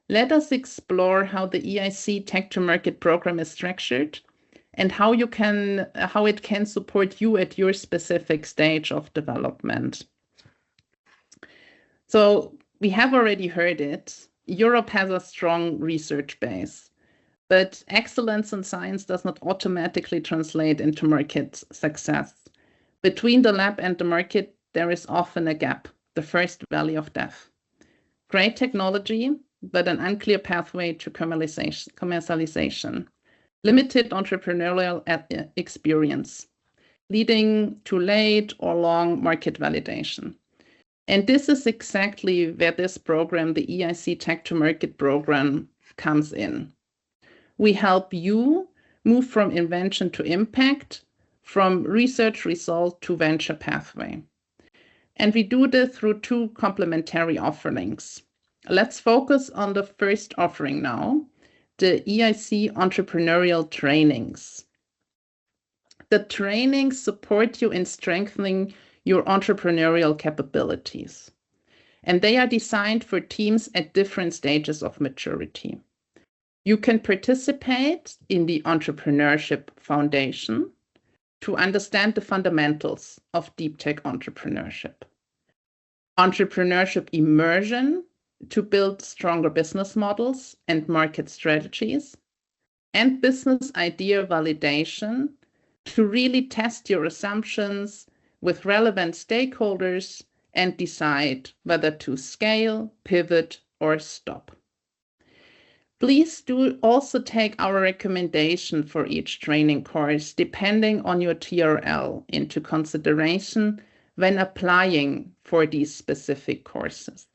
Let us explore how the EIC Tech to Market program is structured and how it can support you at your specific stage of development. So we have already heard it. Europe has a strong research base, but excellence in science does not automatically translate into market success. Between the lab and the market, there is often a gap, the first valley of death. Great technology, but an unclear pathway to commercialization. Limited entrepreneurial experience, leading to late or long market validation. And this is exactly where this program, the EIC Tech to Market program, comes in. We help you move from invention to impact, from research result to venture pathway. And we do this through two complementary offerings. Let's focus on the first offering now, the EIC Entrepreneurial Trainings. The trainings support you in strengthening your entrepreneurial capabilities. And they are designed for teams at different stages of maturity. You can participate in the Entrepreneurship Foundation to understand the fundamentals of deep tech entrepreneurship. Entrepreneurship Immersion to build stronger business models and market strategies. And business idea validation to really test your assumptions with relevant stakeholders and decide whether to scale, pivot, or stop. Please do also take our recommendation for each training course, depending on your TRL, into consideration when applying for these specific courses.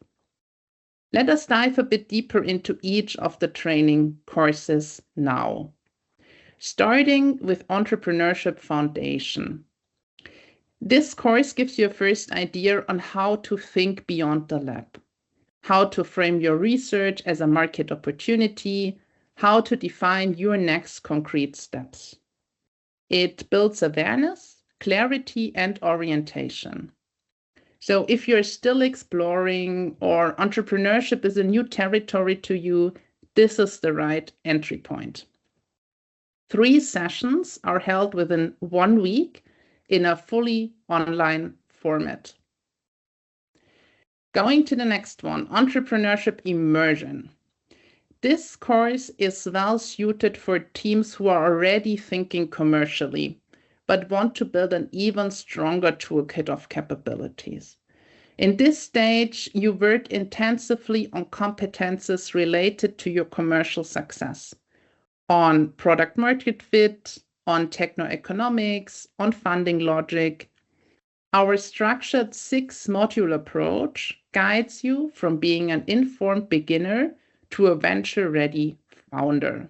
Let us dive a bit deeper into each of the training courses now. Starting with Entrepreneurship Foundation. This course gives you a first idea on how to think beyond the lab, how to frame your research as a market opportunity, how to define your next concrete steps. It builds awareness, clarity, and orientation. So if you're still exploring or entrepreneurship is a new territory to you, this is the right entry point. 3 sessions are held within 1 week in a fully online format. Going to the next one, Entrepreneurship Immersion. This course is well suited for teams who are already thinking commercially, but want to build an even stronger toolkit of capabilities. In this stage, you work intensively on competences related to your commercial success, on product market fit, on techno-economics, on funding logic. Our structured 6-module approach guides you from being an informed beginner to a venture-ready founder.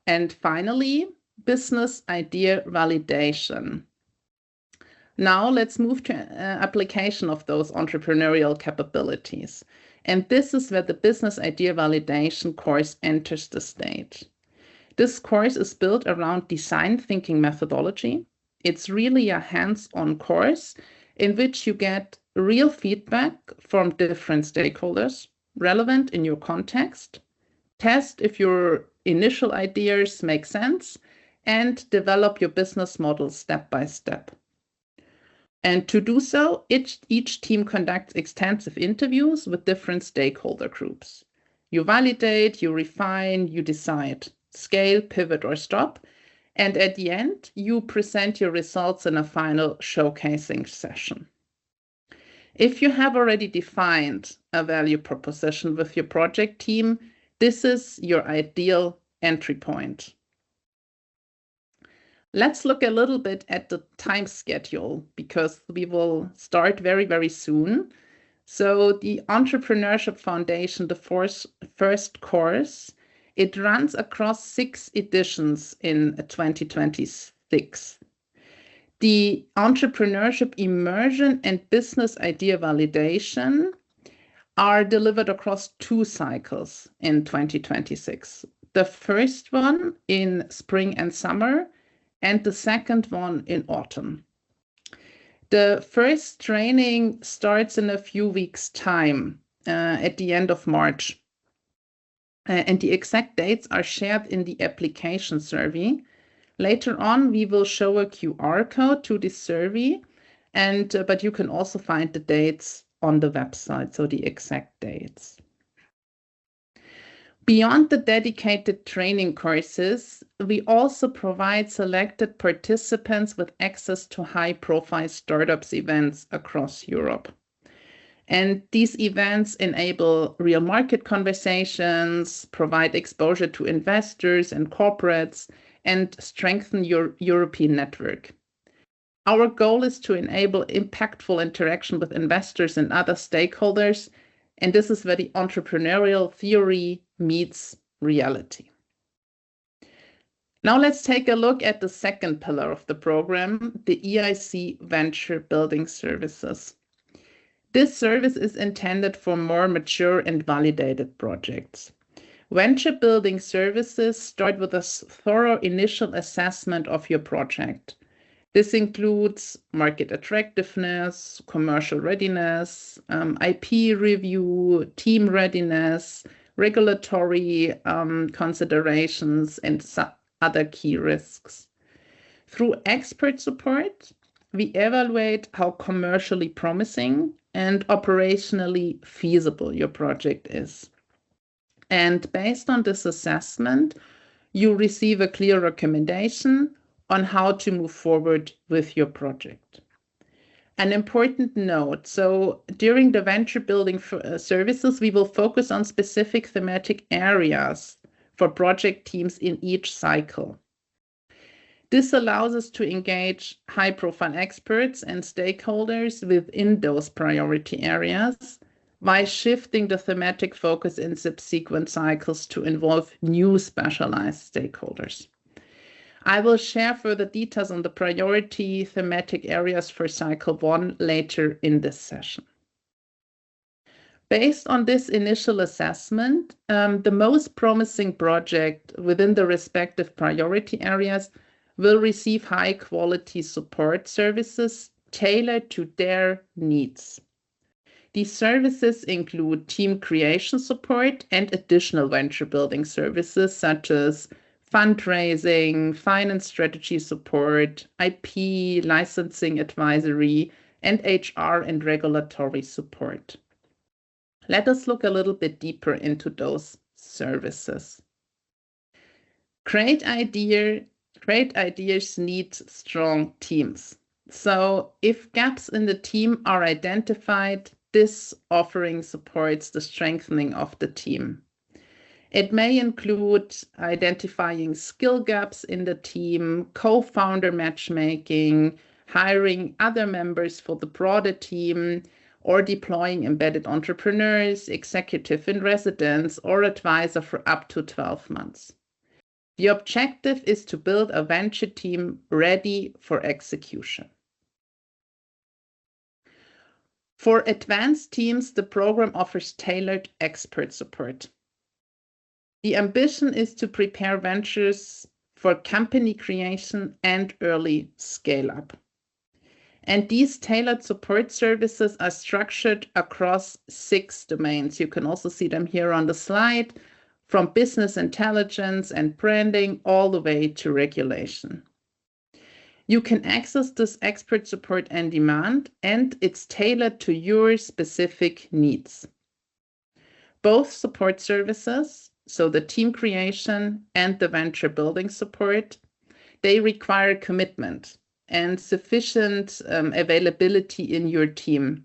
And finally, business idea validation. Now let's move to application of those entrepreneurial capabilities. And this is where the business idea validation course enters the stage. This course is built around design thinking methodology. It's really a hands-on course in which you get real feedback from different stakeholders, relevant in your context, test if your initial ideas make sense, and develop your business model step by step. And to do so, each team conducts extensive interviews with different stakeholder groups. You validate, you refine, you decide, scale, pivot, or stop. And at the end, you present your results in a final showcasing session. If you have already defined a value proposition with your project team, this is your ideal entry point. Let's look a little bit at the time schedule because we will start very, very soon. So the Entrepreneurship Foundation, the first course, it runs across 6 editions in 2026. The Entrepreneurship Immersion and Business Idea Validation are delivered across 2 cycles in 2026. The first one in spring and summer, and the second one in autumn. The first training starts in a few weeks' time, at the end of March. And the exact dates are shared in the application survey. Later on, we will show a QR code to this survey, but you can also find the dates on the website, so the exact dates. Beyond the dedicated training courses, we also provide selected participants with access to high-profile startups events across Europe. And these events enable real market conversations, provide exposure to investors and corporates, and strengthen your European network. Our goal is to enable impactful interaction with investors and other stakeholders, and this is where the entrepreneurial theory meets reality. Now let's take a look at the second pillar of the program, the EIC Venture Building Services. This service is intended for more mature and validated projects. Venture building services start with a thorough initial assessment of your project. This includes market attractiveness, commercial readiness, IP review, team readiness, regulatory considerations, and other key risks. Through expert support, we evaluate how commercially promising and operationally feasible your project is. And based on this assessment, you receive a clear recommendation on how to move forward with your project. An important note, so during the venture building services, we will focus on specific thematic areas for project teams in each cycle. This allows us to engage high-profile experts and stakeholders within those priority areas by shifting the thematic focus in subsequent cycles to involve new specialized stakeholders. I will share further details on the priority thematic areas for cycle 1 later in this session. Based on this initial assessment, the most promising project within the respective priority areas will receive high-quality support services tailored to their needs. These services include team creation support and additional venture building services such as fundraising, finance strategy support, IP, licensing advisory, and HR and regulatory support. Let us look a little bit deeper into those services. Great ideas need strong teams. So if gaps in the team are identified, this offering supports the strengthening of the team. It may include identifying skill gaps in the team, co-founder matchmaking, hiring other members for the broader team, or deploying embedded entrepreneurs, executive in residence, or advisor for up to 12 months. The objective is to build a venture team ready for execution. For advanced teams, the program offers tailored expert support. The ambition is to prepare ventures for company creation and early scale-up. And these tailored support services are structured across 6 domains. You can also see them here on the slide, from business intelligence and branding all the way to regulation. You can access this expert support on demand, and it's tailored to your specific needs. Both support services, so the team creation and the venture building support, they require commitment and sufficient availability in your team,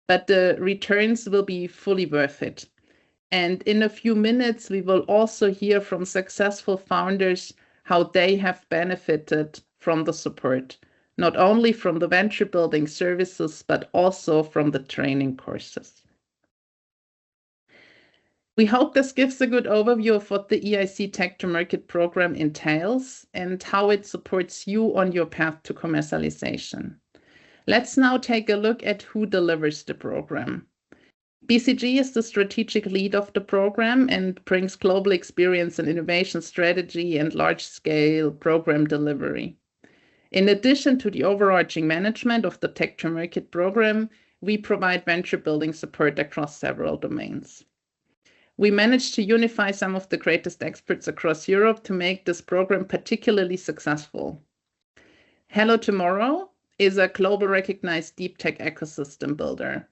but the returns will be fully worth it. And in a few minutes, we will also hear from successful founders how they have benefited from the support, not only from the venture building services, but also from the training courses. We hope this gives a good overview of what the EIC Tech to Market program entails and how it supports you on your path to commercialization. Let's now take a look at who delivers the program. BCG is the strategic lead of the program and brings global experience in innovation strategy and large-scale program delivery. In addition to the overarching management of the Tech to Market program, we provide venture building support across several domains. We managed to unify some of the greatest experts across Europe to make this program particularly successful. Hello Tomorrow is a global recognized deep tech ecosystem builder.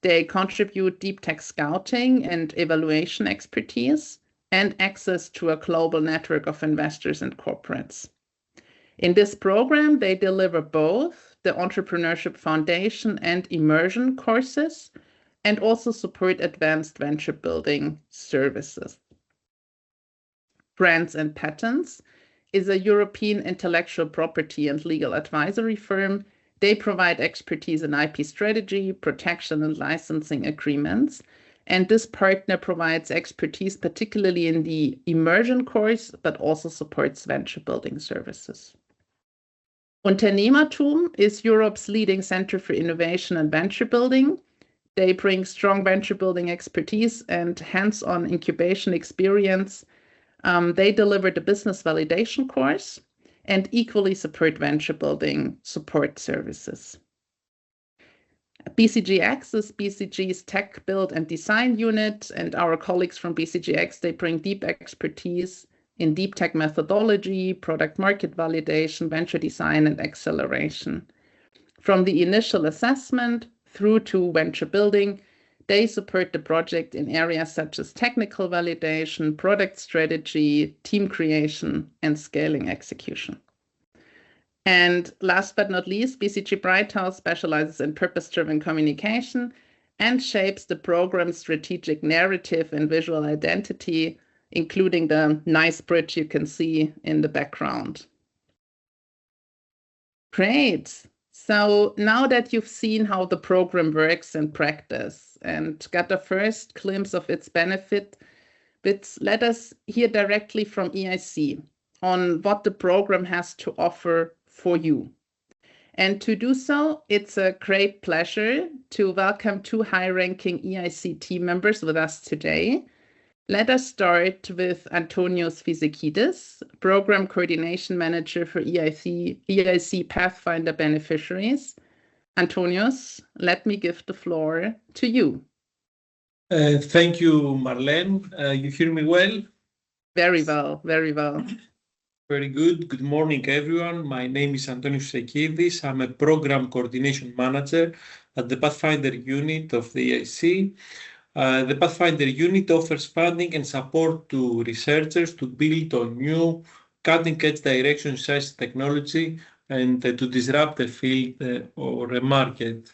They contribute deep tech scouting and evaluation expertise and access to a global network of investors and corporates. In this program, they deliver both the Entrepreneurship Foundation and Immersion courses and also support advanced venture building services. Brands and Patents is a European intellectual property and legal advisory firm. They provide expertise in IP strategy, protection, and licensing agreements. And this partner provides expertise, particularly in the Immersion course, but also supports venture building services. Unternehmertum is Europe's leading center for innovation and venture building. They bring strong venture building expertise and hands-on incubation experience. They deliver the business validation course and equally support venture building support services. BCGX is BCG's tech build and design unit, and our colleagues from BCGX, they bring deep expertise in deep tech methodology, product market validation, venture design, and acceleration. From the initial assessment through to venture building, they support the project in areas such as technical validation, product strategy, team creation, and scaling execution. And last but not least, BCG Brighthouse specializes in purpose-driven communication and shapes the program's strategic narrative and visual identity, including the nice bridge you can see in the background. Great. So now that you've seen how the program works in practice and got a first glimpse of its benefits, let us hear directly from EIC on what the program has to offer for you. And to do so, it's a great pleasure to welcome two high-ranking EIC team members with us today. Let us start with Antonios Physikidis, Program Coordination Manager for EIC Pathfinder Beneficiaries. Antonios, let me give the floor to you. Thank you, Marlene. You hear me well? Very well, very well. Very good. Good morning, everyone. My name is Antonios Physikidis. I'm a Program Coordination Manager at the Pathfinder Unit of the EIC. The Pathfinder Unit offers funding and support to researchers to build on new cutting-edge directions in science technology and to disrupt a field or a market.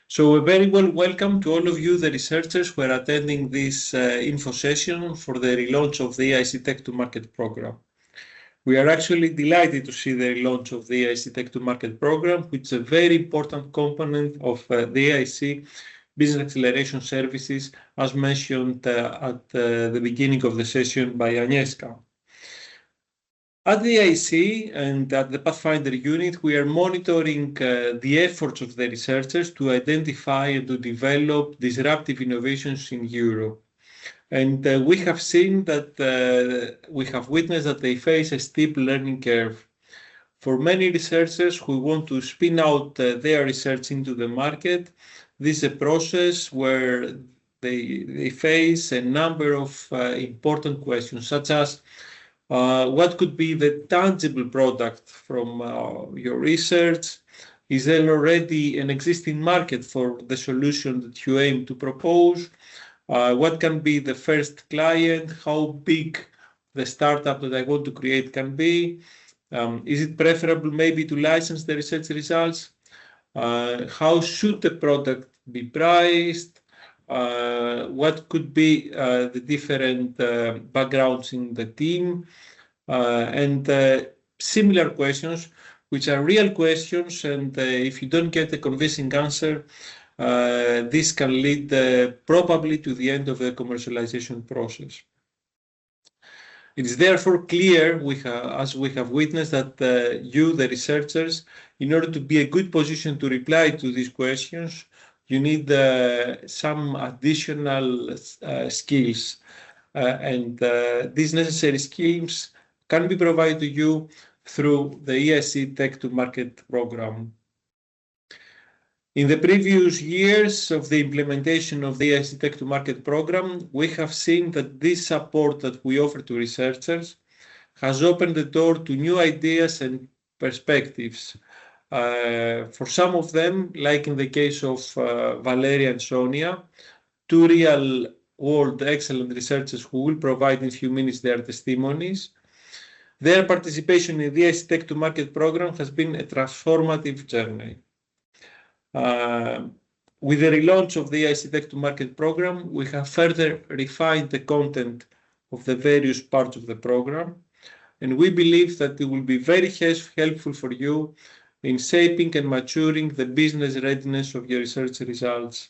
So a very well welcome to all of you, the researchers who are attending this info session for the relaunch of the EIC Tech to Market program. We are actually delighted to see the relaunch of the EIC Tech to Market program, which is a very important component of the EIC Business Acceleration Services, as mentioned at the beginning of the session by Agnieszka. At the EIC and at the Pathfinder Unit, we are monitoring the efforts of the researchers to identify and to develop disruptive innovations in Europe. And we have seen that we have witnessed that they face a steep learning curve. For many researchers who want to spin out their research into the market, this is a process where they face a number of important questions, such as what could be the tangible product from your research? Is there already an existing market for the solution that you aim to propose? What can be the first client? How big the startup that I want to create can be? Is it preferable maybe to license the research results? How should the product be priced? What could be the different backgrounds in the team? And similar questions, which are real questions, and if you don't get a convincing answer, this can lead probably to the end of the commercialization process. It is therefore clear, as we have witnessed, that you, the researchers, in order to be a good position to reply to these questions, you need some additional skills. And these necessary skills can be provided to you through the EIC Tech to Market program. In the previous years of the implementation of the EIC Tech to Market program, we have seen that this support that we offer to researchers has opened the door to new ideas and perspectives. For some of them, like in the case of Valeria and Sonia, two real-world excellent researchers who will provide in a few minutes their testimonies. Their participation in the EIC Tech to Market program has been a transformative journey. With the relaunch of the EIC Tech to Market program, we have further refined the content of the various parts of the program, and we believe that it will be very helpful for you in shaping and maturing the business readiness of your research results.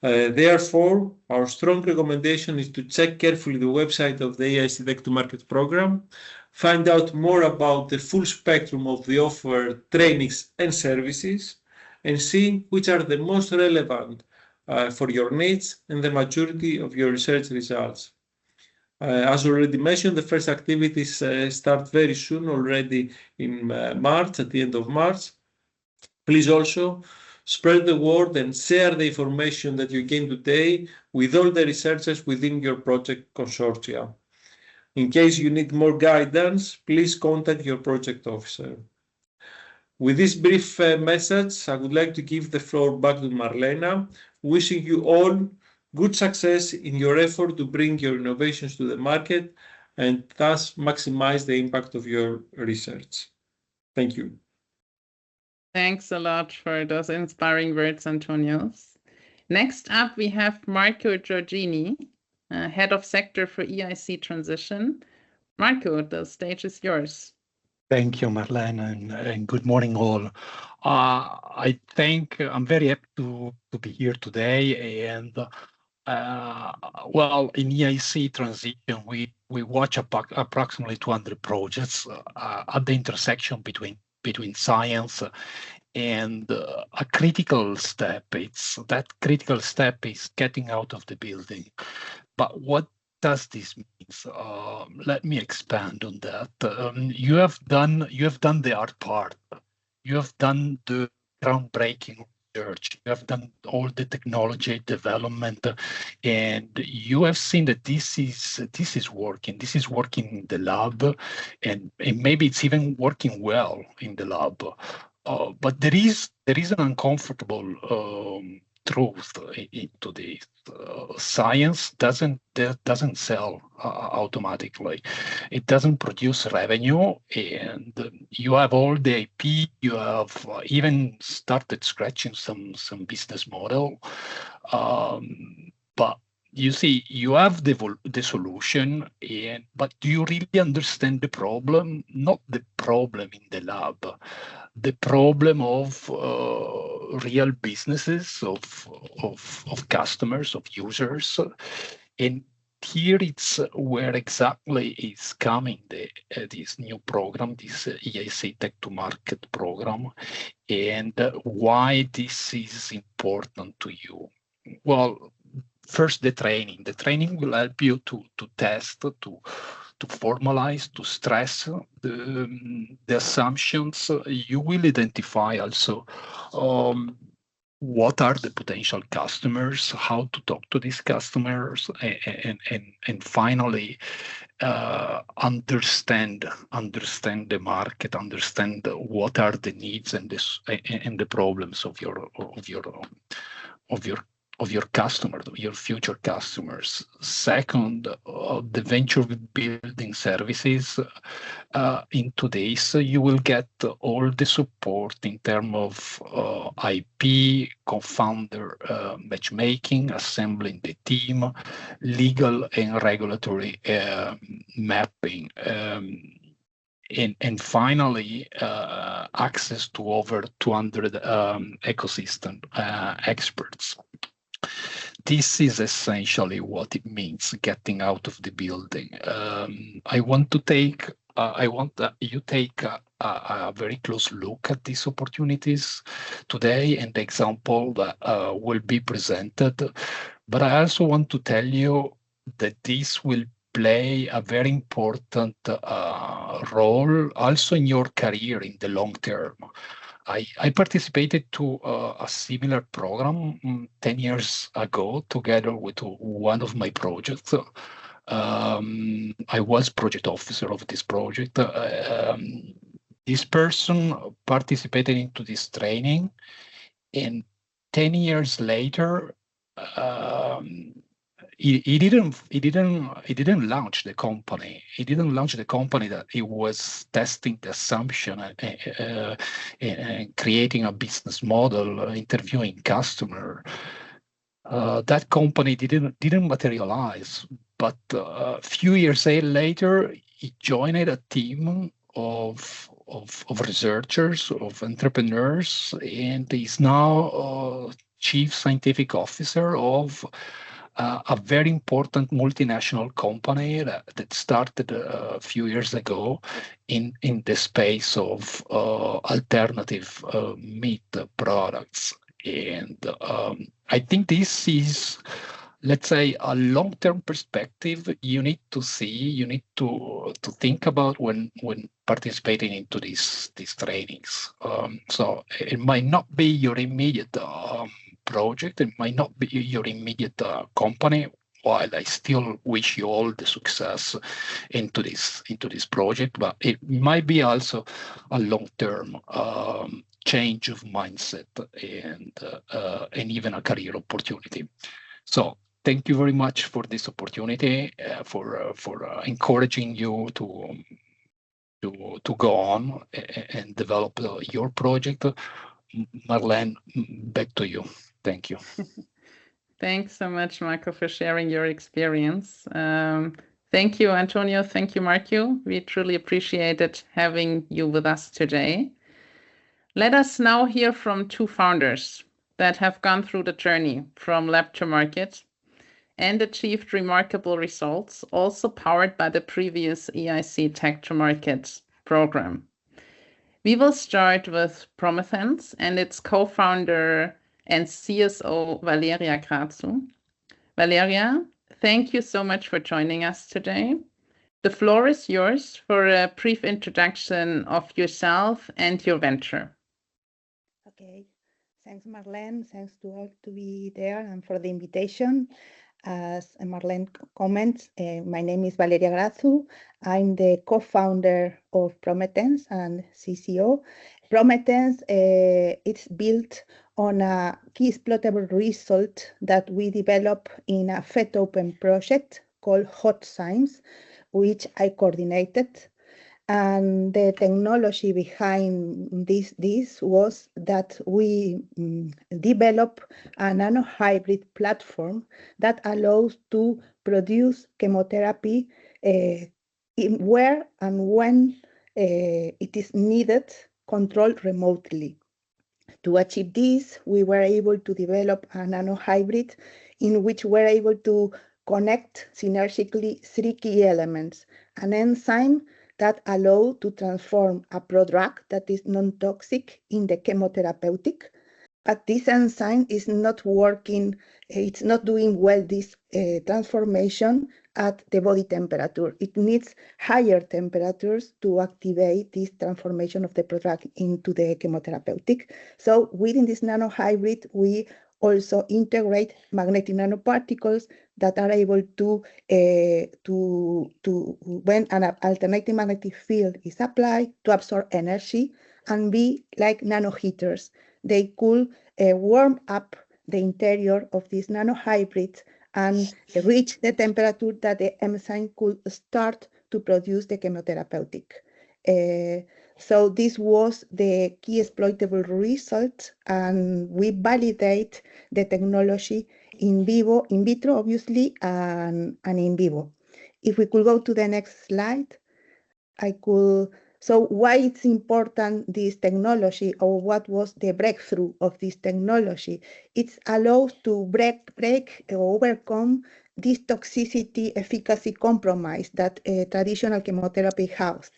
Therefore, our strong recommendation is to check carefully the website of the EIC Tech to Market program, find out more about the full spectrum of the offered trainings and services, and see which are the most relevant for your needs and the maturity of your research results. As already mentioned, the first activities start very soon, already in March, at the end of March. Please also spread the word and share the information that you gained today with all the researchers within your project consortia. In case you need more guidance, please contact your project officer. With this brief message, I would like to give the floor back to Marlena, wishing you all good success in your effort to bring your innovations to the market and thus maximize the impact of your research. Thank you. Thanks a lot for those inspiring words, Antonios. Next up, we have Marco Giorgini, Head of Sector for EIC Transition. Marco, the stage is yours. Thank you, Marlene, and good morning all. I think I'm very happy to be here today. And well, in EIC Transition, we watch approximately 200 projects at the intersection between science and a critical step. That critical step is getting out of the building. But what does this mean? Let me expand on that. You have done the hard part. You have done the groundbreaking research. You have done all the technology development, and you have seen that this is working. This is working in the lab, and maybe it's even working well in the lab. But there is an uncomfortable truth into this. Science doesn't sell automatically. It doesn't produce revenue, and you have all the IP. You have even started scratching some business model, but you see, you have the solution, but do you really understand the problem? Not the problem in the lab, the problem of real businesses, of customers, of users. And here it's where exactly is coming this new program, this EIC Tech to Market program, and why this is important to you. Well, first, the training. The training will help you to test, to formalize, to stress the assumptions. You will identify also what are the potential customers, how to talk to these customers, and finally understand the market, understand what are the needs and the problems of your customers, your future customers. Second, the venture building services. Into this, you will get all the support in terms of IP, co-founder matchmaking, assembling the team, legal and regulatory mapping. And finally, access to over 200 ecosystem experts. This is essentially what it means getting out of the building. I want you take a very close look at these opportunities today and the example that will be presented. But I also want to tell you that this will play a very important role also in your career in the long term. I participated to a similar program 10 years ago together with one of my projects. I was project officer of this project. This person participated into this training, and 10 years later, he didn't launch the company. He didn't launch the company that he was testing the assumption and creating a business model, interviewing customer. That company didn't materialize, but a few years later, he joined a team of researchers, of entrepreneurs, and is now chief scientific officer of a very important multinational company that started a few years ago in the space of alternative meat products. And I think this is, let's say, a long-term perspective you need to see, you need to think about when participating into these trainings. So it might not be your immediate project, it might not be your immediate company, while I still wish you all the success into this project, but it might be also a long-term change of mindset and even a career opportunity. So thank you very much for this opportunity, for encouraging you to go on and develop your project. Marlene, back to you. Thank you. Thanks so much, Marco, for sharing your experience. Thank you, Antonio. Thank you, Marco. We truly appreciated having you with us today. Let us now hear from two founders that have gone through the journey from lab to market and achieved remarkable results, also powered by the previous EIC Tech to Market program. We will start with Promethens and its co-founder and CSO, Valeria Grazu. Valeria, thank you so much for joining us today. The floor is yours for a brief introduction of yourself and your venture. Okay, thanks, Marlene. Thanks to all to be there and for the invitation. As Marlene comments, my name is Valeria Grazu. I'm the co-founder of Promethens and CCO. Promethens, it's built on a key exploitable result that we developed in a FET Open project called Hot Science, which I coordinated. And the technology behind this was that we developed a nanohybrid platform that allows to produce chemotherapy where and when it is needed, controlled remotely. To achieve this, we were able to develop a nanohybrid in which we're able to connect synergistically three key elements: an enzyme that allow to transform a prodrug that is non-toxic in the chemotherapeutic. But this enzyme is not working, it's not doing well this transformation at the body temperature. It needs higher temperatures to activate this transformation of the prodrug into the chemotherapeutic. So within this nanohybrid, we also integrate magnetic nanoparticles that are able to when an alternating magnetic field is applied, to absorb energy and be like nano heaters. They could warm up the interior of these nanohybrids and reach the temperature that the enzyme could start to produce the chemotherapeutic. So this was the key exploitable result, and we validate the technology in vivo, in vitro, obviously, and in vivo. If we could go to the next slide, so why it's important, this technology, or what was the breakthrough of this technology? It allows to break or overcome this toxicity efficacy compromise that traditional chemotherapy has,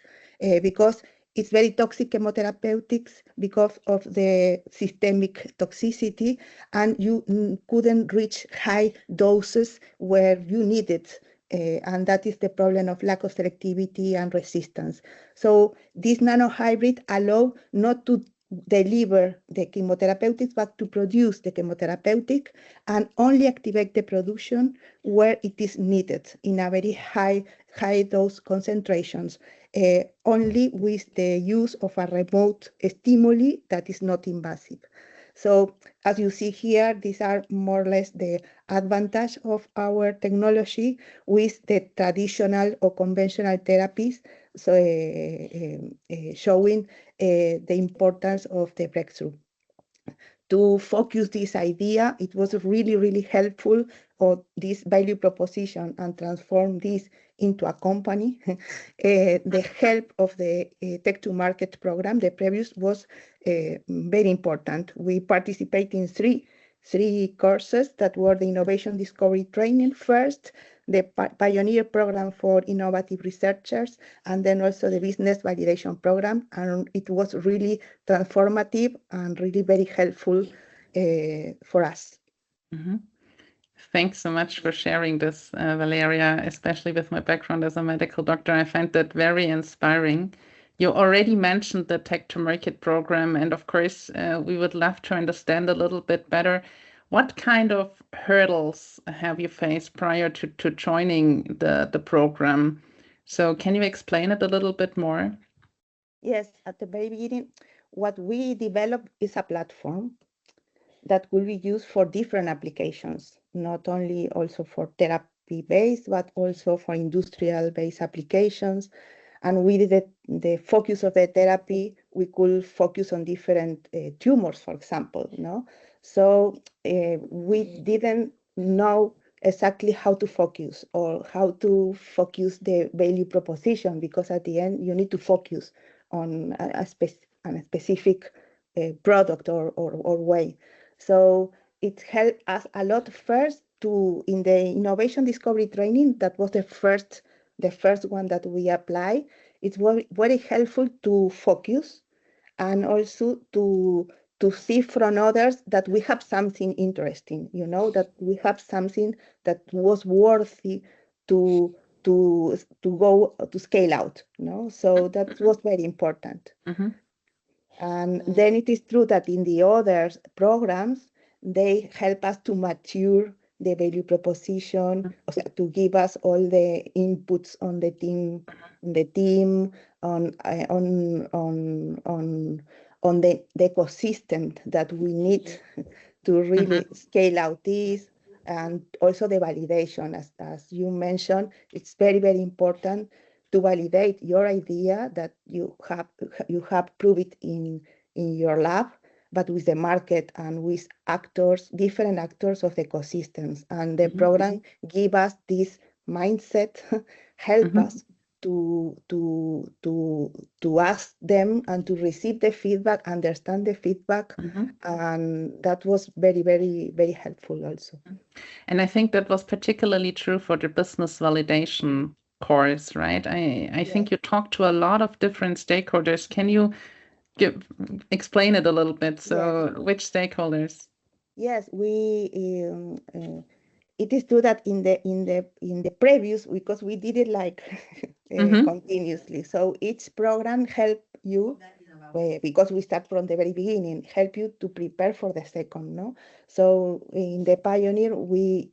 because it's very toxic chemotherapeutics because of the systemic toxicity, and you couldn't reach high doses where you need it. And that is the problem of lack of selectivity and resistance. So this nanohybrid allow not to deliver the chemotherapeutics, but to produce the chemotherapeutic and only activate the production where it is needed in a very high dose concentrations, only with the use of a remote stimuli that is not invasive. So as you see here, these are more or less the advantage of our technology with the traditional or conventional therapies, so showing the importance of the breakthrough. To focus this idea, it was really, really helpful of this value proposition and transform this into a company. The help of the Tech to Market program, the previous, was very important. We participate in three courses that were the Innovation Discovery Training first, the Pioneer Program for Innovative Researchers, and then also the Business Validation Program. And it was really transformative and really very helpful for us. Mm-hmm. Thanks so much for sharing this, Valeria, especially with my background as a medical doctor. I find that very inspiring. You already mentioned the Tech to Market program, and of course, we would love to understand a little bit better. What kind of hurdles have you faced prior to joining the program? So can you explain it a little bit more? Yes, at the very beginning, what we developed is a platform that will be used for different applications, not only also for therapy-based, but also for industrial-based applications. And with the focus of the therapy, we could focus on different tumors, for example. No? So we didn't know exactly how to focus or how to focus the value proposition, because at the end, you need to focus on a specific product or way. So it helped us a lot first in the innovation discovery training. That was the first one that we applied. It was very helpful to focus and also to see from others that we have something interesting, that we have something that was worthy to go to scale out. So that was very important. Mm-hmm. And then it is true that in the other programs, they help us to mature the value proposition, to give us all the inputs on the team, on the ecosystem that we need to really scale out this, and also the validation, as you mentioned. It's very, very important to validate your idea that you have proved it in your lab, but with the market and with different actors of the ecosystems. And the program give us this mindset, help us to ask them and to receive the feedback, understand the feedback, and that was very, very, very helpful also. And I think that was particularly true for the business validation course, right? I think you talked to a lot of different stakeholders. Can you explain it a little bit? So which stakeholders? Yes, it is true that in the previous, because we did it like continuously. So each program help you, because we start from the very beginning, help you to prepare for the second. No, so in the Pioneer, we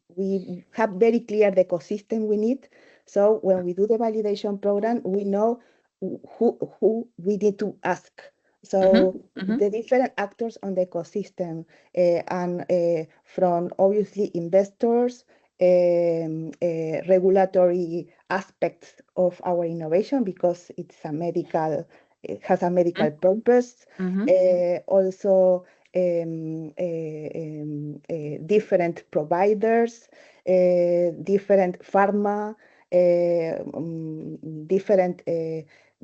have very clear the ecosystem we need. So when we do the validation program, we know who we need to ask. So the different actors on the ecosystem, and from obviously investors, regulatory aspects of our innovation, because it has a medical purpose. Also different providers, different pharma, different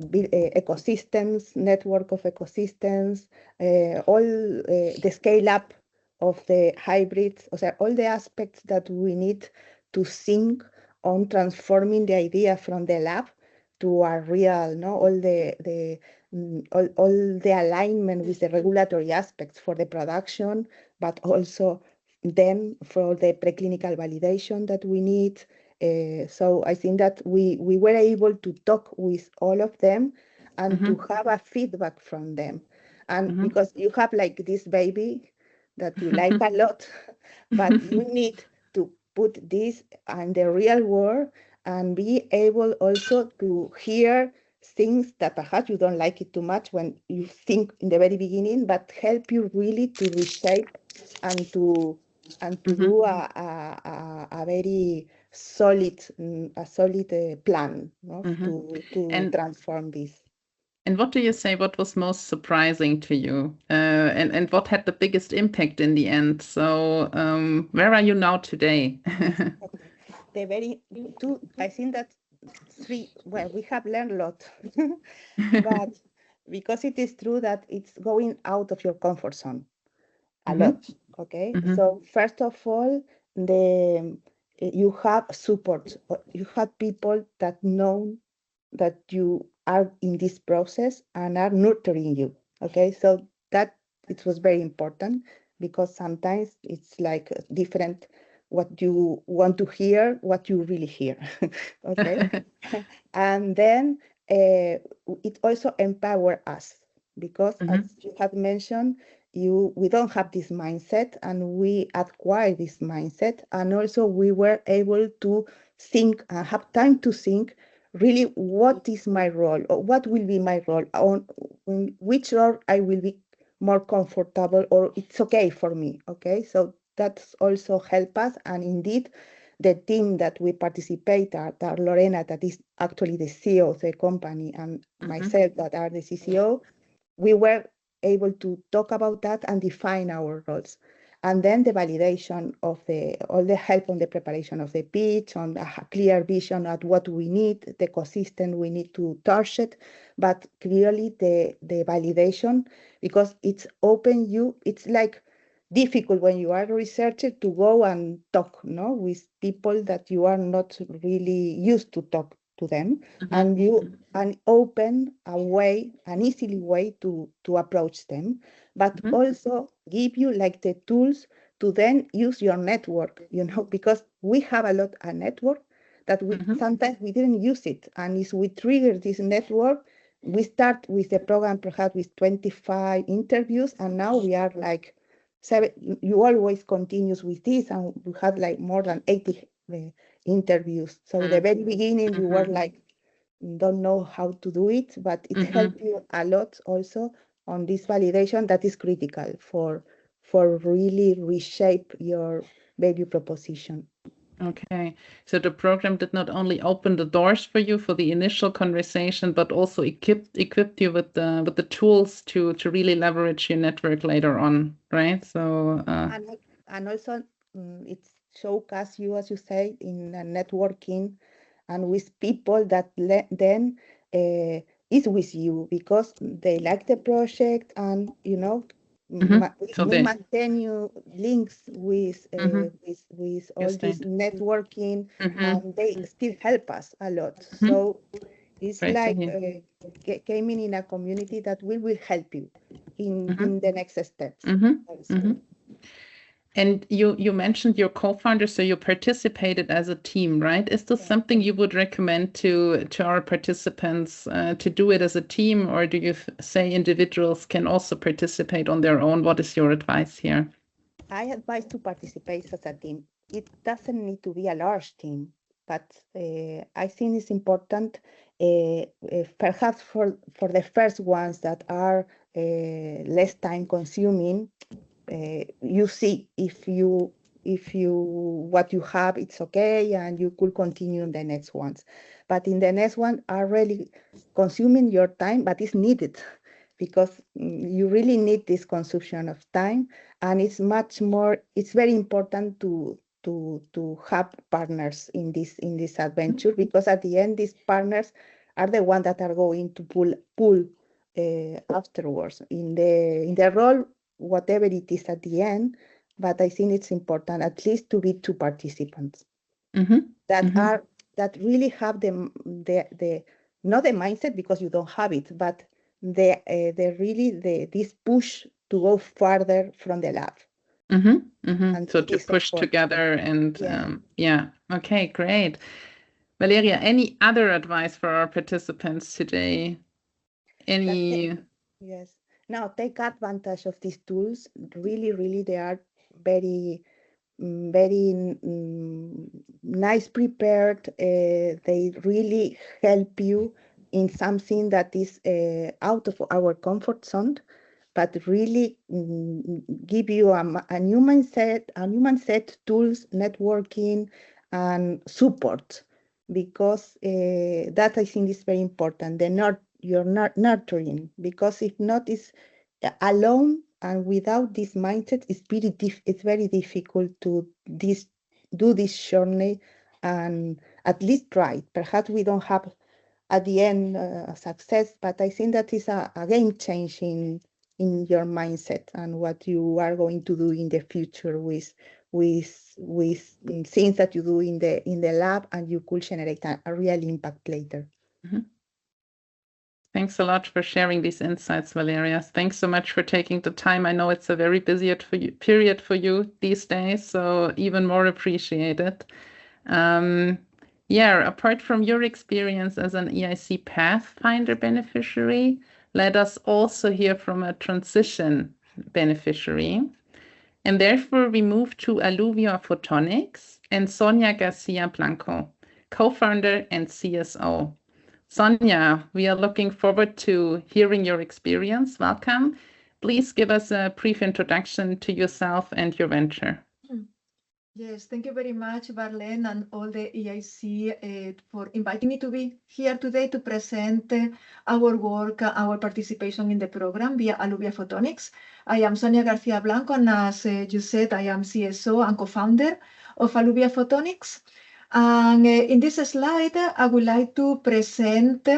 ecosystems, network of ecosystems, all the scale up of the hybrids, all the aspects that we need to think on transforming the idea from the lab to a real, all the alignment with the regulatory aspects for the production, but also then for the preclinical validation that we need. So I think that we were able to talk with all of them and to have a feedback from them. And because you have like this baby that you like a lot, but you need to put this in the real world and be able also to hear things that perhaps you don't like it too much when you think in the very beginning, but help you really to reshape and to do a very solid plan, no? to transform this. And what do you say, what was most surprising to you? And what had the biggest impact in the end? So where are you now today? I think that we have learned a lot, but because it is true that it's going out of your comfort zone a lot, okay? So first of all, you have support, you have people that know that you are in this process and are nurturing you, okay? So that it was very important, because sometimes it's like different what you want to hear, what you really hear, okay? And then it also empower us, because as you have mentioned, we don't have this mindset, and we acquire this mindset, and also we were able to think and have time to think really what is my role, or what will be my role, on which role I will be more comfortable, or it's okay for me, okay? So that's also help us. And indeed, the team that we participate at, Lorena, that is actually the CEO of the company, and myself, that are the CCO, we were able to talk about that and define our roles. And then the validation of all the help on the preparation of the pitch, on a clear vision at what we need, the ecosystem we need to touch it, but clearly the validation, because it's open you, it's like difficult when you are a researcher to go and talk, no, with people that you are not really used to talk to them, and you and open a way, an easy way to approach them, but also give you like the tools to then use your network, because we have a lot of network that we sometimes we didn't use it, and if we trigger this network, we start with the program perhaps with 25 interviews, and now we are like you always continues with this, and we had like more than 80 interviews. So at the very beginning, you were like, don't know how to do it, but it helped you a lot also on this validation that is critical for really reshape your value proposition. Okay, so the program did not only open the doors for you for the initial conversation, but also equipped you with the tools to really leverage your network later on, right? So and also it shows us you, as you say, in networking and with people that then is with you because they like the project, and we maintain you links with all this networking, and they still help us a lot. So it's like came in a community that will help you in the next steps. And you mentioned your co-founder, so you participated as a team, right? Is this something you would recommend to our participants to do it as a team, or do you say individuals can also participate on their own? What is your advice here? I advise to participate as a team. It doesn't need to be a large team, but I think it's important, perhaps for the first ones that are less time consuming. You see if what you have it's okay, and you could continue in the next ones. But in the next one are really consuming your time, but it's needed because you really need this consumption of time, and it's very important to have partners in this adventure, because at the end these partners are the ones that are going to pull afterwards in the role, whatever it is at the end. But I think it's important at least to be two participants that really have the not the mindset, because you don't have it, but this push to go farther from the lab. And so to push together and okay, great. Valeria, any other advice for our participants today? Yes, now take advantage of these tools. Really, they are very nice prepared. They really help you in something that is out of our comfort zone, but really give you a new mindset, tools, networking, and support, because that I think is very important. You're not nurturing, because if not, it's alone and without this mindset, it's very difficult to do this journey and at least try. Perhaps we don't have at the end success, but I think that is a game changing in your mindset and what you are going to do in the future with things that you do in the lab, and you could generate a real impact later. Mm-hmm. Thanks a lot for sharing these insights, Valeria. Thanks so much for taking the time. I know it's a very busy period for you these days, so even more appreciated. Yeah, apart from your experience as an EIC Pathfinder beneficiary, let us also hear from a transition beneficiary. And therefore, we move to Alluvia Photonics and Sonia Garcia Blanco, co-founder and CSO. Sonia, we are looking forward to hearing your experience. Welcome. Please give us a brief introduction to yourself and your venture. Yes, thank you very much, Marlene, and all the EIC for inviting me to be here today to present our work, our participation in the program via Alluvia Photonics. I am Sonia Garcia Blanco, and as you said, I am CSO and co-founder of Alluvia Photonics. And in this slide, I would like to present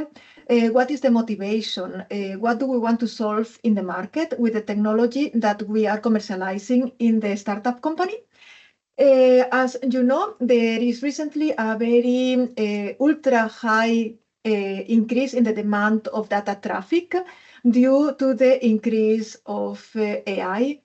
what is the motivation, what do we want to solve in the market with the technology that we are commercializing in the startup company. As you know, there is recently a very ultra high increase in the demand of data traffic due to the increase of AI,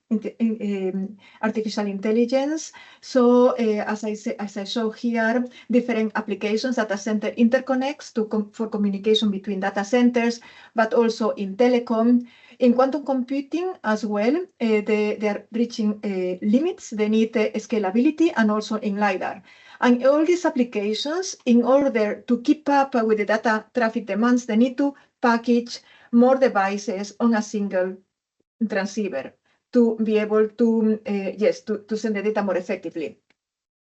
artificial intelligence. So as I show here, different applications, data center interconnects for communication between data centers, but also in telecom. In quantum computing as well, they are reaching limits. They need scalability, and also in LiDAR. And all these applications, in order to keep up with the data traffic demands, they need to package more devices on a single transceiver to be able to, to send the data more effectively.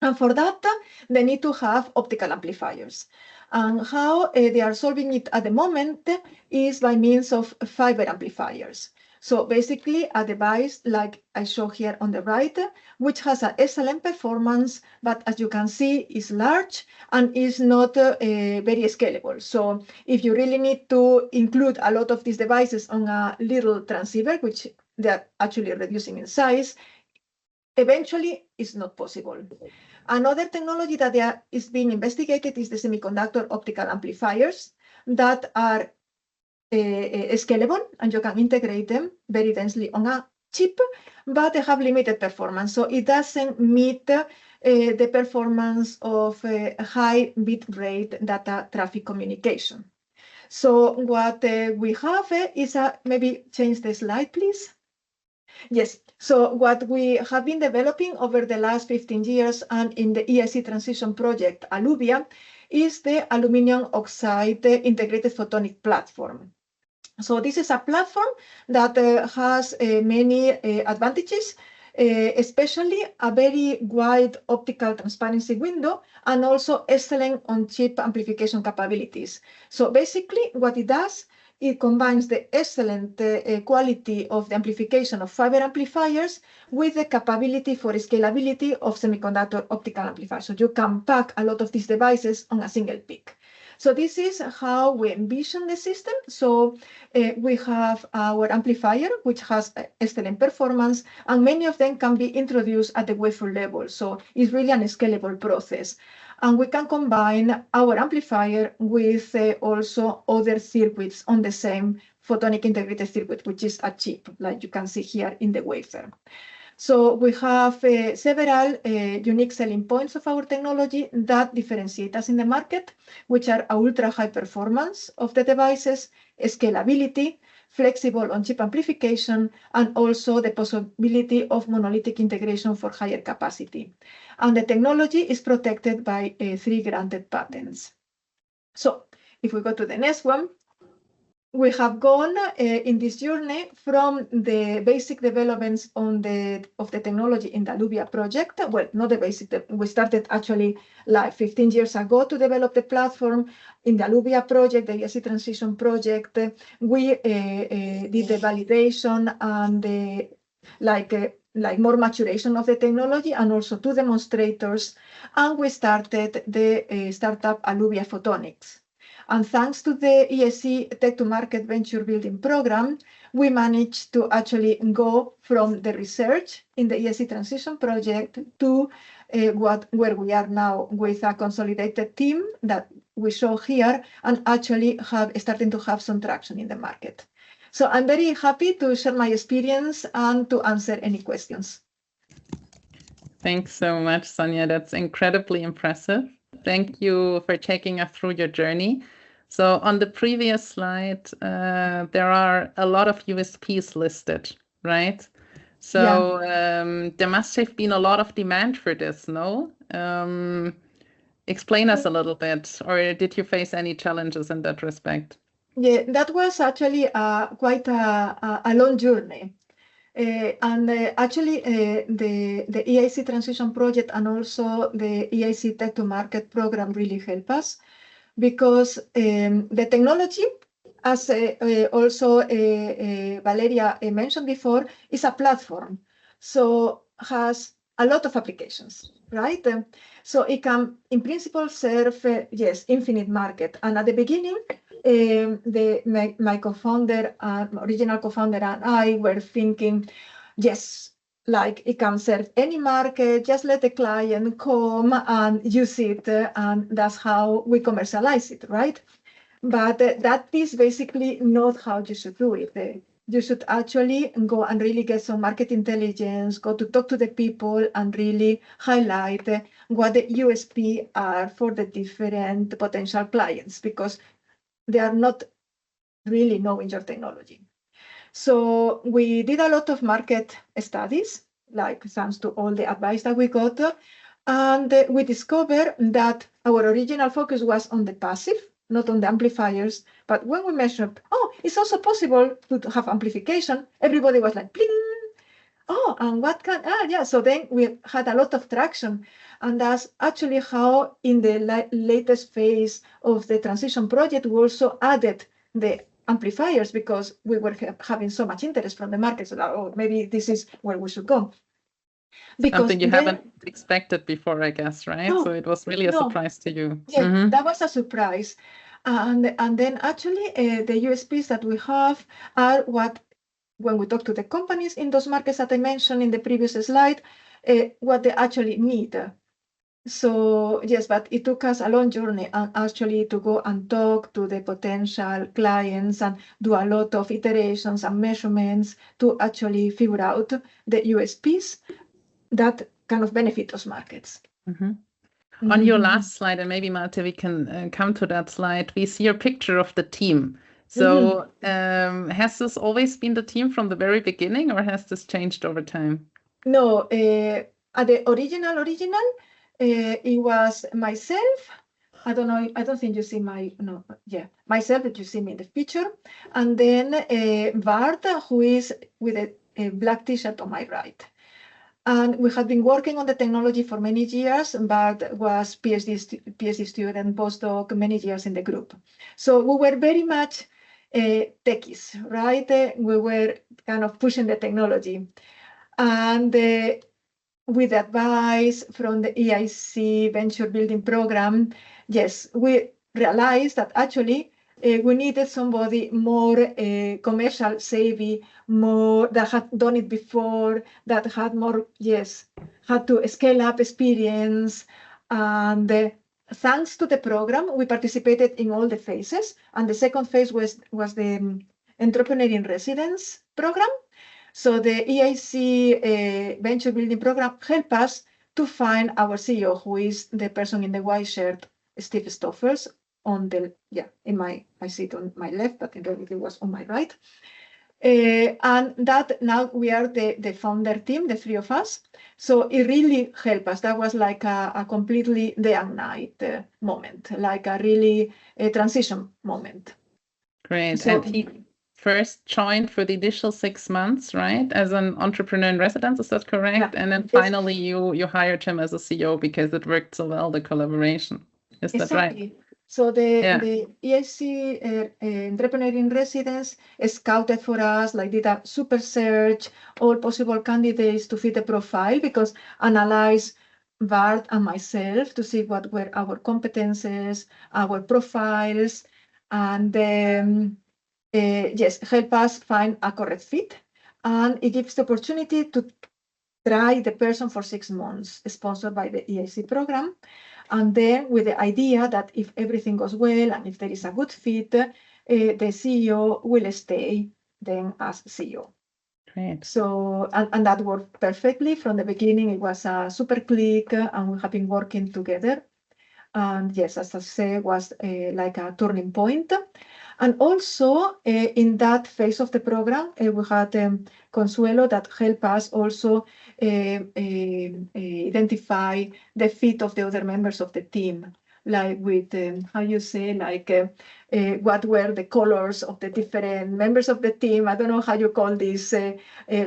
And for that, they need to have optical amplifiers. And how they are solving it at the moment is by means of fiber amplifiers. So basically a device like I show here on the right, which has an excellent performance, but as you can see is large and is not very scalable. So if you really need to include a lot of these devices on a little transceiver, which they're actually reducing in size, eventually it's not possible. Another technology that is being investigated is the semiconductor optical amplifiers that are scalable, and you can integrate them very densely on a chip, but they have limited performance. So it doesn't meet the performance of high bit rate data traffic communication. So what we have is maybe change the slide, please. Yes, so what we have been developing over the last 15 years and in the EIC transition project, Alluvia, is the aluminum oxide integrated photonic platform. So this is a platform that has many advantages, especially a very wide optical transparency window and also excellent on-chip amplification capabilities. So basically what it does, it combines the excellent quality of the amplification of fiber amplifiers with the capability for scalability of semiconductor optical amplifiers. So you can pack a lot of these devices on a single peak. So this is how we envision the system. So we have our amplifier, which has excellent performance, and many of them can be introduced at the wafer level. So it's really an scalable process. And we can combine our amplifier with also other circuits on the same photonic integrated circuit, which is a chip, like you can see here in the wafer. So we have several unique selling points of our technology that differentiate us in the market, which are ultra high performance of the devices, scalability, flexible on-chip amplification, and also the possibility of monolithic integration for higher capacity. And the technology is protected by 3 granted patents. So if we go to the next one, we have gone in this journey from the basic developments of the technology in the Alluvia project. Well, not the basic, we started actually like 15 years ago to develop the platform. In the Alluvia project, the EIC transition project, we did the validation and like more maturation of the technology, and also 2 demonstrators, and we started the startup Alluvia Photonics. And thanks to the EIC Tech to Market Venture Building Program, we managed to actually go from the research in the EIC Transition Project to where we are now, with a consolidated team that we show here, and actually starting to have some traction in the market. So I'm very happy to share my experience and to answer any questions. Thanks so much, Sonia. That's incredibly impressive. Thank you for taking us through your journey. So on the previous slide, there are a lot of USPs listed, right? So there must have been a lot of demand for this, no? Explain us a little bit, or did you face any challenges in that respect? Yeah, that was actually quite a long journey. Actually, the EIC Transition Project and also the EIC Tech to Market program really help us, because the technology, as also Valeria mentioned before, is a platform. So has a lot of applications, right? So it can, in principle, serve, yes, infinite market. And at the beginning, my co-founder, original co-founder, and I were thinking, yes, like it can serve any market, just let the client come and use it, and that's how we commercialize it, right? But that is basically not how you should do it. You should actually go and really get some market intelligence, go to talk to the people and really highlight what the USP are for the different potential clients, because they are not really knowing your technology. So we did a lot of market studies, like thanks to all the advice that we got, and we discovered that our original focus was on the passive, not on the amplifiers. But when we measured, oh, it's also possible to have amplification, everybody was like, bling. Oh, and what can, yeah. So then we had a lot of traction. And that's actually how in the latest phase of the transition project, we also added the amplifiers, because we were having so much interest from the market. So that, oh, maybe this is where we should go. Because something you haven't expected before, I guess, right? No, so it was really a surprise to you. Yeah, that was a surprise. And then actually the USPs that we have are what, when we talk to the companies in those markets that I mentioned in the previous slide, what they actually need. So yes, but it took us a long journey actually to go and talk to the potential clients and do a lot of iterations and measurements to actually figure out the USPs that kind of benefit those markets. On your last slide, and maybe Malte, we can come to that slide, we see a picture of the team. So has this always been the team from the very beginning, or has this changed over time? No, at the original, it was myself. I don't know, I don't think you see myself, that you see me in the picture. And then Bart, who is with a black t-shirt on my right. And we had been working on the technology for many years, but was PhD student, postdoc, many years in the group. So we were very much techies, right? We were kind of pushing the technology. And with advice from the EIC Venture Building Program, yes, we realized that actually we needed somebody more commercial savvy, more that had done it before, that had more, had to scale up experience. And thanks to the program, we participated in all the phases. And the second phase was the Entrepreneur in Residence program. So the EIC Venture Building Program helped us to find our CEO, who is the person in the white shirt, Steve Stoffels, on the, I see it on my left, but in reality it was on my right. And that now we are the founder team, the three of us. So it really helped us. That was like a completely day and night moment, like a really transition moment. Great. So, and he first joined for the initial 6 months, right, as an entrepreneur in residence, is that correct? Yeah. And then finally you hired him as a CEO because it worked so well, the collaboration. Is that right? Exactly. So the EIC Entrepreneur in Residence scouted for us, like did a super search, all possible candidates to fit the profile, because analyze Bart and myself to see what were our competences, our profiles, and yes, help us find a correct fit. And it gives the opportunity to try the person for 6 months, sponsored by the EIC program. And then with the idea that if everything goes well and if there is a good fit, the CEO will stay then as CEO. Great. So, and that worked perfectly. From the beginning, it was a super click and we have been working together. And yes, as I said, was like a turning point. And also in that phase of the program, we had Consuelo that helped us also identify the fit of the other members of the team, like with, how you say, like what were the colors of the different members of the team. I don't know how you call this.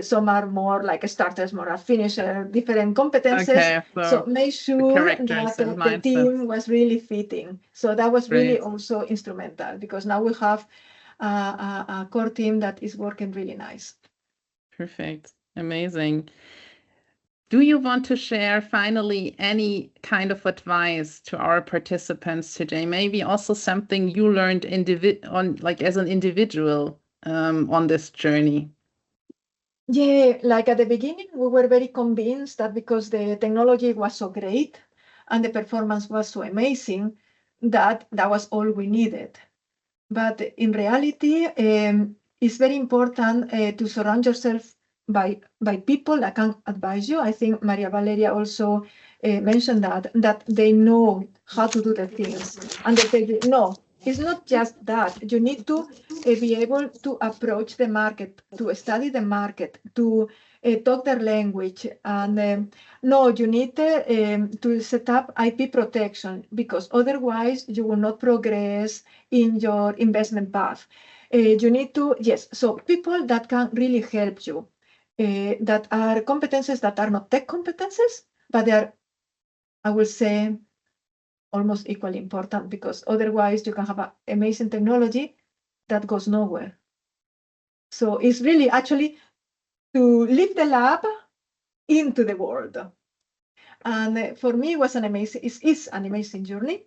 Some are more like starters, more a finisher, different competences. Okay, so make sure that the team was really fitting. So that was really also instrumental, because now we have a core team that is working really nice. Perfect. Amazing. Do you want to share finally any kind of advice to our participants today? Maybe also something you learned as an individual on this journey? Yeah, like at the beginning, we were very convinced that because the technology was so great and the performance was so amazing, that was all we needed. But in reality, it's very important to surround yourself by people that can advise you. I think Maria Valeria also mentioned that they know how to do the things, and they tell you, no, it's not just that. You need to be able to approach the market, to study the market, to talk their language. And no, you need to set up IP protection, because otherwise you will not progress in your investment path. You need to, yes, so people that can really help you, that are competences that are not tech competences, but they are, I will say, almost equally important, because otherwise you can have an amazing technology that goes nowhere. So it's really actually to lift the lab into the world. And for me, it was an amazing journey.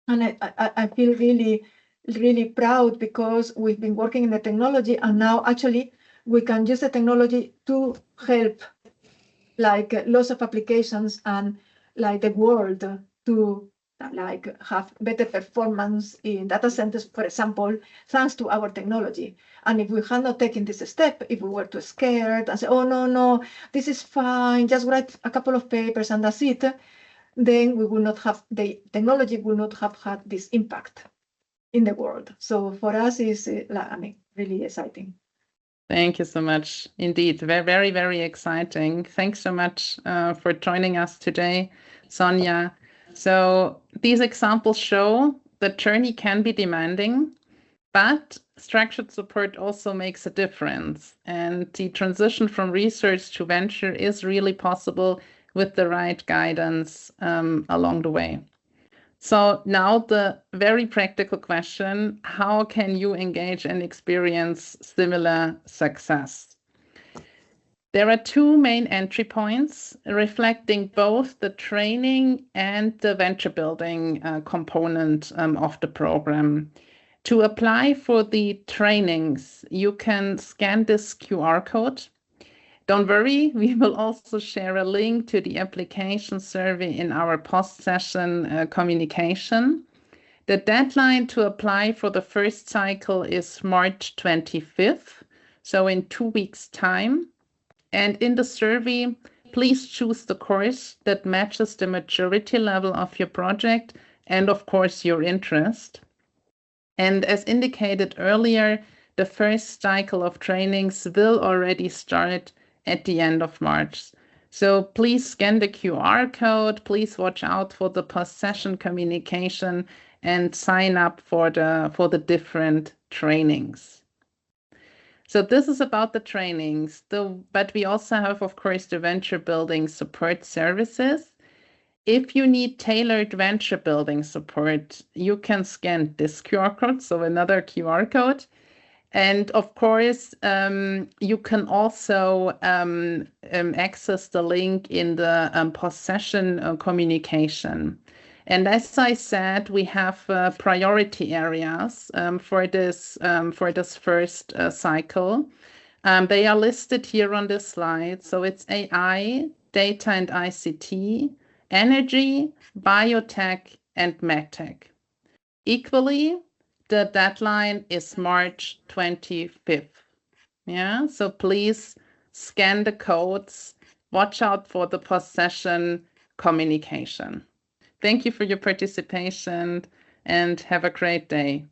And I feel really, really proud, because we've been working in the technology, and now actually we can use the technology to help like lots of applications and like the world to like have better performance in data centers, for example, thanks to our technology. And if we had not taken this step, if we were too scared and say, oh, no, this is fine, just write a couple of papers and that's it, then we will not have, the technology will not have had this impact in the world. So for us, it's really exciting. Thank you so much. Indeed, very, very exciting. Thanks so much for joining us today, Sonia. So these examples show that journey can be demanding, but structured support also makes a difference. And the transition from research to venture is really possible with the right guidance along the way. So now the very practical question, how can you engage and experience similar success? There are two main entry points reflecting both the training and the venture building component of the program. To apply for the trainings, you can scan this QR code. Don't worry, we will also share a link to the application survey in our post-session communication. The deadline to apply for the first cycle is March 25th, so in 2 weeks' time. And in the survey, please choose the course that matches the maturity level of your project and, of course, your interest. And as indicated earlier, the first cycle of trainings will already start at the end of March. So please scan the QR code, please watch out for the post-session communication and sign up for the different trainings. So this is about the trainings, but we also have, of course, the venture building support services. If you need tailored venture building support, you can scan this QR code, so another QR code. And of course, you can also access the link in the post-session communication. And as I said, we have priority areas for this first cycle. They are listed here on this slide. So it's AI, data and ICT, energy, biotech, and medtech. Equally, the deadline is March 25th. Yeah, so please scan the codes, watch out for the post-session communication. Thank you for your participation and have a great day.